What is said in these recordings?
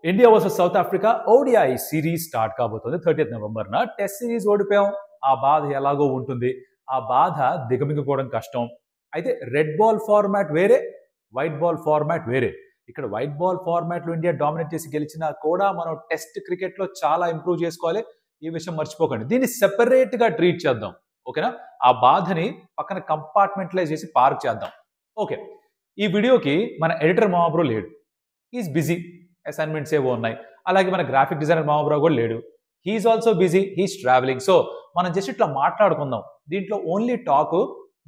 India versus south Africa ODI series start కాబోతుంది 30th నవంబర్న. Test series ఓడిపోయాం, ఆ బాధ ఎలాగో ఉంటుంది. ఆ బాధ దిగమింగుకోవడం కష్టం. అయితే రెడ్ బాల్ ఫార్మాట్ వేరే, వైట్ బాల్ ఫార్మాట్ వేరే. ఇక్కడ వైట్ బాల్ ఫార్మాట్లో ఇండియా డామినేట్ చేసి గెలిచినా కూడా మనం టెస్ట్ క్రికెట్లో చాలా ఇంప్రూవ్ చేసుకోవాలి. ఈ విషయం మర్చిపోకండి. దీన్ని సెపరేట్గా ట్రీట్ చేద్దాం, ఓకేనా? ఆ బాధని పక్కన కంపార్ట్మెంటలైజ్ చేసి పార్క్ చేద్దాం. ఓకే, ఈ వీడియోకి మన ఎడిటర్ మామబ్రో లేడు, హీఈస్ బిజీ, అసైన్మెంట్స్ ఏవో ఉన్నాయి. అలాగే మన గ్రాఫిక్ డిజైనర్ మామబ్రో కూడా లేడు, he's also busy, he's travelling. So మనం జస్ట్ ఇట్లా మాట్లాడుకుందాం. దీంట్లో only talk,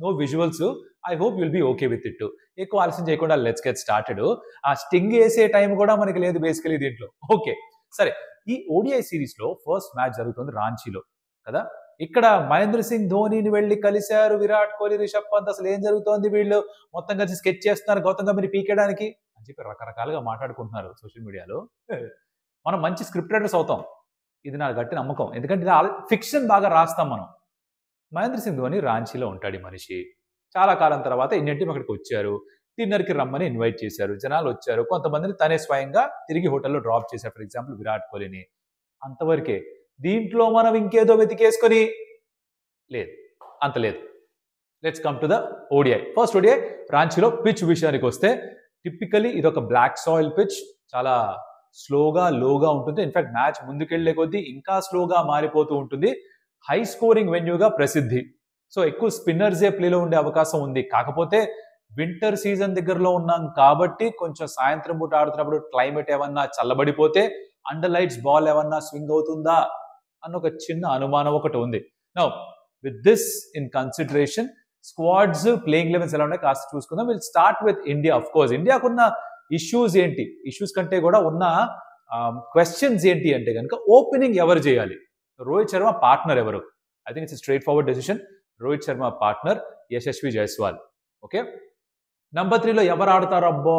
no visuals. I hope you'll be okay with it. ఎక్కువ ఆలస్యం చేయకుండా లెట్స్ గెట్ స్టార్టెడ్. ఆ స్టింగ్ వేసే టైం కూడా మనకి లేదు బేసికలీ దీంట్లో. ఓకే సరే, ఈ ఓడిఐ సిరీస్లో ఫస్ట్ మ్యాచ్ జరుగుతుంది రాంచీలో కదా. ఇక్కడ మహేంద్ర సింగ్ ధోనిని వెళ్ళి కలిశారు విరాట్ కోహ్లీ, రిషబ్ పంత్. అసలు ఏం జరుగుతోంది, వీళ్ళు మొత్తం కలిసి స్కెచ్ చేస్తున్నారు గౌతమ్ గంభీర్ పీకేయడానికి అని చెప్పి రకరకాలుగా మాట్లాడుకుంటున్నారు సోషల్ మీడియాలో. మనం మంచి స్క్రిప్ట్ రైటర్స్ అవుతాం, ఇది నా గట్టి నమ్మకం. ఎందుకంటే ఫిక్షన్ బాగా రాస్తాం మనం. మహేంద్ర సింగ్ ధోని రాంచీలో ఉంటాడు. ఈ మనిషి చాలా కాలం తర్వాత ఇండియన్ టీం అక్కడికి వచ్చారు. డిన్నర్కి రమ్మని ఇన్వైట్ చేశారు, జనాలు వచ్చారు. కొంతమందిని తనే స్వయంగా తిరిగి హోటల్లో డ్రాప్ చేశారు, ఫర్ ఎగ్జాంపుల్ విరాట్ కోహ్లీని. అంతవరకే. దీంట్లో మనం ఇంకేదో వెతికేసుకొని లేదు, అంత లేదు. Let's come to the ODI. First ODI రాంచీలో పిచ్ విషయానికి వస్తే, టిపికలీ ఇది ఒక బ్లాక్ సాయిల్ పిచ్. చాలా స్లోగా లోగా ఉంటుంది. ఇన్ఫాక్ట్ మ్యాచ్ ముందుకెళ్లే కొద్దీ ఇంకా స్లోగా మారిపోతూ ఉంటుంది. హై స్కోరింగ్ వెన్యూగా ప్రసిద్ధి. సో ఎక్కువ స్పిన్నర్సే ప్లేలో ఉండే అవకాశం ఉంది. కాకపోతే వింటర్ సీజన్ దగ్గరలో ఉన్నాం కాబట్టి కొంచెం సాయంత్రం పూట ఆడుతున్నప్పుడు క్లైమేట్ ఏమన్నా చల్లబడిపోతే అండర్ లైట్స్ బాల్ ఏమన్నా స్వింగ్ అవుతుందా అన్న ఒక చిన్న అనుమానం ఒకటి ఉంది. Now with this in consideration, squads, playing elevens ఎలా ఉన్నాయి కాస్త చూసుకుందాం. Will start with India. Of course ఇండియాకున్న ఇష్యూస్ ఏంటి, ఇష్యూస్ కంటే కూడా ఉన్న క్వశ్చన్స్ ఏంటి అంటే కనుక, ఓపెనింగ్ ఎవరు చేయాలి, రోహిత్ శర్మ పార్ట్నర్ ఎవరు? I think it's straightforward decision. Rohit Sharma partner Yashasvi Jaiswal. Okay, number 3లో ఎవరు ఆడతారు? అబ్బా,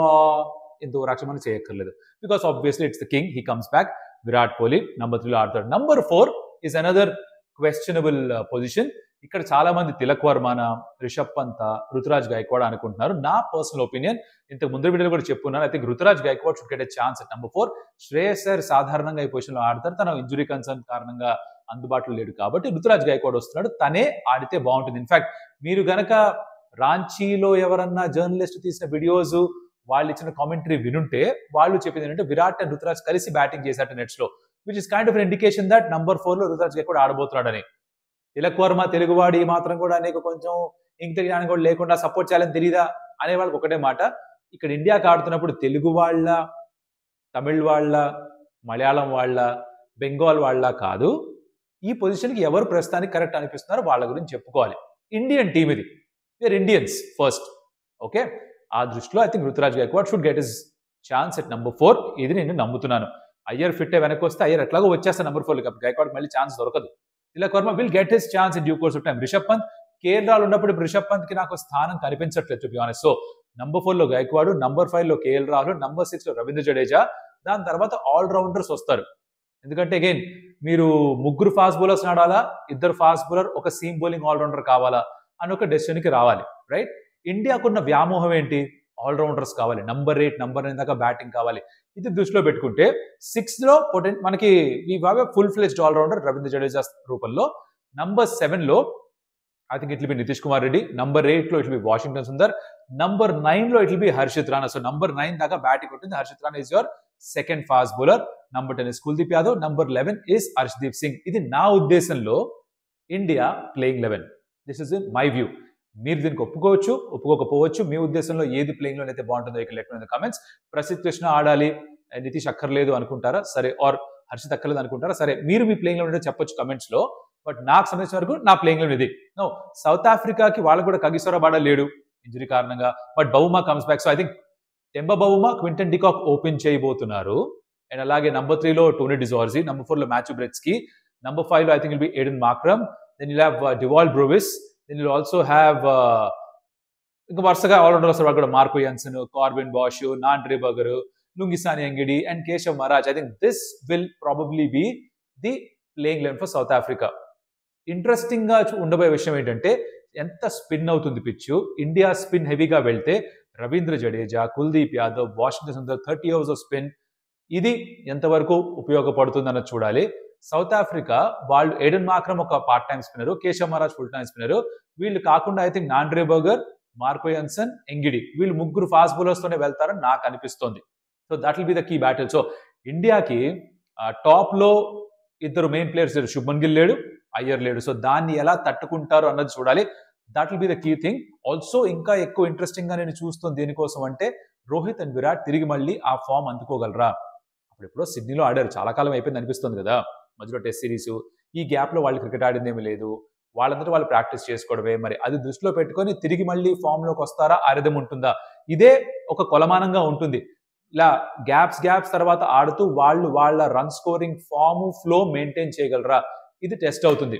ఇంత రక్షణ చేయక్కర్లేదు, because obviously it's the king, he comes back. Virat Kohli number 3లో ఆడతాడు. Number 4 is another questionable position. ఇక్కడ చాలా మంది తిలక్ వర్మన, రిషబ్ పంత, రుతురాజ్ గైక్వాడ్ అనుకుంటున్నారు. నా పర్సనల్ ఒపీనియన్, ఇంతకు ముందు వీడియోలో కూడా చెప్పున్నాను, I think Ruturaj Gaikwad should get a chance at number 4. Shreyas Iyer సాధారణంగా ఈ పొజిషన్లో ఆడతారు, తన ఇంజురీ కన్సర్న్ కారణంగా అందుబాటులో లేడు కాబట్టి రుతురాజ్ గైక్వాడ్ వస్తున్నాడు. తనే ఆడితే బాగుంటుంది. ఇన్ఫాక్ట్ మీరు గనక రాంచీలో ఎవరన్నా జర్నలిస్ట్ తీసిన వీడియోస్, వాళ్ళు ఇచ్చిన కామెంటరీ వినుంటే వాళ్ళు చెప్పింది ఏంటంటే విరాట్ అండ్ రుతురాజ్ కలిసి బ్యాటింగ్ చేశారు నెట్స్ లో, which is kind of indication that number 4లో రుతురాజ్ గైక్వాడ్ ఆడబోతున్నాడని. తిలక్ వర్మ తెలుగువాడి మాత్రం కూడా నీకు కొంచెం ఇంత జ్ఞానం కూడా లేకుండా సపోర్ట్ చేయాలని తెలియదా అనే వాళ్ళకి ఒకటే మాట, ఇక్కడ ఇండియాకి ఆడుతున్నప్పుడు తెలుగు వాళ్ళ, తమిళ్ వాళ్ళ, మలయాళం వాళ్ళ, బెంగాల్ వాళ్ళ కాదు, ఈ పొజిషన్కి ఎవరు ప్రస్తుతానికి కరెక్ట్ అనిపిస్తున్నారో వాళ్ళ గురించి చెప్పుకోవాలి. ఇండియన్ టీమ్ ఇది, వీఆర్ ఇండియన్స్ ఫస్ట్. ఓకే, ఆ దృష్టిలో I think Ruturaj Gaikwad should get his chance at number 4. ఇది నేను నమ్ముతున్నాను. అయ్యర్ ఫిట్ వెనక్కి వస్తే అయ్యర్ ఎట్లాగో వచ్చేస్తా నంబర్ 4 కాబట్టి గైక్వాడ్ మళ్ళీ ఛాన్స్ దొరకదు. Tilak Varma will get his chance in due course of time. Rishabh Pant కేరళలో ఉన్నప్పుడు రిషబ్ పంత్ కి నాకు స్థానం కనిపించట్లేదు to be honest. So number 4లో గైక్వాడ్, నంబర్ 5లో కేఎల్ రాహుల్, నంబర్ 6లో రవీంద్ర జడేజా. దాని తర్వాత ఆల్రౌండర్స్ వస్తారు. ఎందుకంటే అగైన్ మీరు ముగ్గురు ఫాస్ట్ బౌలర్స్ ఆడాలా, ఇద్దరు ఫాస్ట్ బౌలర్, ఒక సీమ్ బౌలింగ్ ఆల్రౌండర్ కావాలా అని ఒక డెసిషన్కి రావాలి, రైట్? ఇండియాకున్న వ్యామోహం ఏంటి? ఆల్రౌండర్స్ కావాలి. నంబర్ 8, నంబర్ 9 దాకా బ్యాటింగ్ కావాలి. ఇది దృష్టిలో పెట్టుకుంటే 6లో మనకి full fledged allrounder Ravindra Jadeja రూపంలో. నంబర్ 7లో I think it will be Nitish Kumar Reddy. Number 8లో it will be Washington Sundar. Number 9లో it will be Harshit Rana. So number 9 దాకా బ్యాటింగ్ ఉంటుంది. Harshit Rana is your second fast bowler. Number 10 is Kuldeep Yadav. Number 11 is Harshdeep Singh. ఇది నా ఉద్దేశంలో India playing 11. This is my view. మీరు దీనికి ఒప్పుకోవచ్చు, ఒప్పుకోకపోవచ్చు. మీ ఉద్దేశంలో ఏది ప్లేయింగ్ లో అయితే బాగుంటుందో ఇక్కడ let me in the comments. Prasidh Krishna ఆడాలి, నితీష్ అక్కర్లేదు అనుకుంటారా సరే, ఆర్ హర్షిత్ అక్కర్లేదు అనుకుంటారా సరే, మీరు మీ ప్లేయింగ్ లో ఉంటే చెప్పొచ్చు కమెంట్స్ లో. బట్ నాకు సంబంధించిన వరకు నా ప్లేయింగ్ లో ఇది. నో, సౌత్ ఆఫ్రికాకి వాళ్ళకు కూడా కగిసోర బాడా లేడు ఇంజురీ కారణంగా, but Bavuma comes back. So I think Temba Bavuma, Quinton de Kock open చేయబోతున్నారు. అండ్ అలాగే నంబర్ 3లో టోనీ డిజార్జీ, నంబర్ 4లో మాథ్యూ బ్రెట్స్కీ, నంబర్ 5లో I think will be Aiden Markram. Then you'll have Dewald Brevis. Then you'll also have ఇంకా వరుసగా allrounder వస్తారు కూడా, Marco Jansen, Corbin Bosch, Nandre Burger, Lungisani Ngidi and Keshav Maharaj. I think this will probably be the playing eleven for south Africa. Interesting గా ఉండబోయే విషయం ఏంటంటే ఎంత spin అవుతుంది pitch. India spin హెవీగా వెళ్తే Ravindra Jadeja, Kuldeep Yadav, Washington Sundar 30 overs of spin. ఇది ఎంతవరకు ఉపయోగపడుతుంది అన్నది చూడాలి. సౌత్ ఆఫ్రికా వాళ్ళు ఎడెన్ మార్క్రమ్ ఒక part time spinner, Keshav Maharaj full time spinner. వీళ్ళు కాకుండా I think Nandre Burger, Marco Jansen, Ngidi వీళ్ళు ముగ్గురు ఫాస్ట్ బౌలర్స్ తోనే వెళ్తారని నాకు అనిపిస్తుంది. So that will be the key battle. So ఇండియాకి టాప్ లో ఇద్దరు మెయిన్ ప్లేయర్స్ లేరు, శుభ్మన్ గిల్ లేడు, అయ్యర్ లేడు. సో దాన్ని ఎలా తట్టుకుంటారు అన్నది చూడాలి. That will be the key thing. Also ఇంకా ఎక్కువ ఇంట్రెస్టింగ్ గా నేను చూస్తుంది దేనికోసం అంటే రోహిత్ అండ్ విరాట్ తిరిగి మళ్ళీ ఆ ఫామ్ అందుకోగలరా. అప్పుడెప్పుడో సిడ్నీలో ఆడారు, చాలా కాలం అయిపోయింది అనిపిస్తుంది కదా, మధ్యలో టెస్ట్ సిరీస్. ఈ గ్యాప్ లో వాళ్ళు క్రికెట్ ఆడిందేమీ లేదు, వాళ్ళందరూ వాళ్ళు ప్రాక్టీస్ చేసుకోవడమే. మరి అది దృష్టిలో పెట్టుకొని తిరిగి మళ్ళీ ఫామ్ లోకి వస్తారా, ఆ రిథం ఉంటుందా, ఇదే ఒక కొలమానంగా ఉంటుంది. ఇలా గ్యాప్స్ తర్వాత ఆడుతూ వాళ్ళు వాళ్ళ run scoring form flow maintain చేయగలరా, ఇది టెస్ట్ అవుతుంది.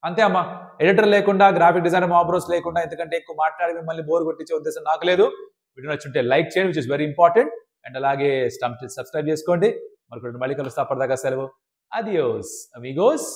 అంతే అమ్మా, ఎడిటర్ లేకుండా, గ్రాఫిక్ డిజైనర్ మాబ్రోస్ లేకుండా ఎందుకంటే ఎక్కువ మాట్లాడి మిమ్మల్ని బోర్ కొట్టించే ఉద్దేశం నాకు లేదు. వీడియో నచ్చుంటే లైక్ చేయండి, which is very important. And అలాగే సబ్స్క్రైబ్ చేసుకోండి. మళ్ళీ కలుస్తా, అప్పటిదాకా సెలవు. Adios Amigos.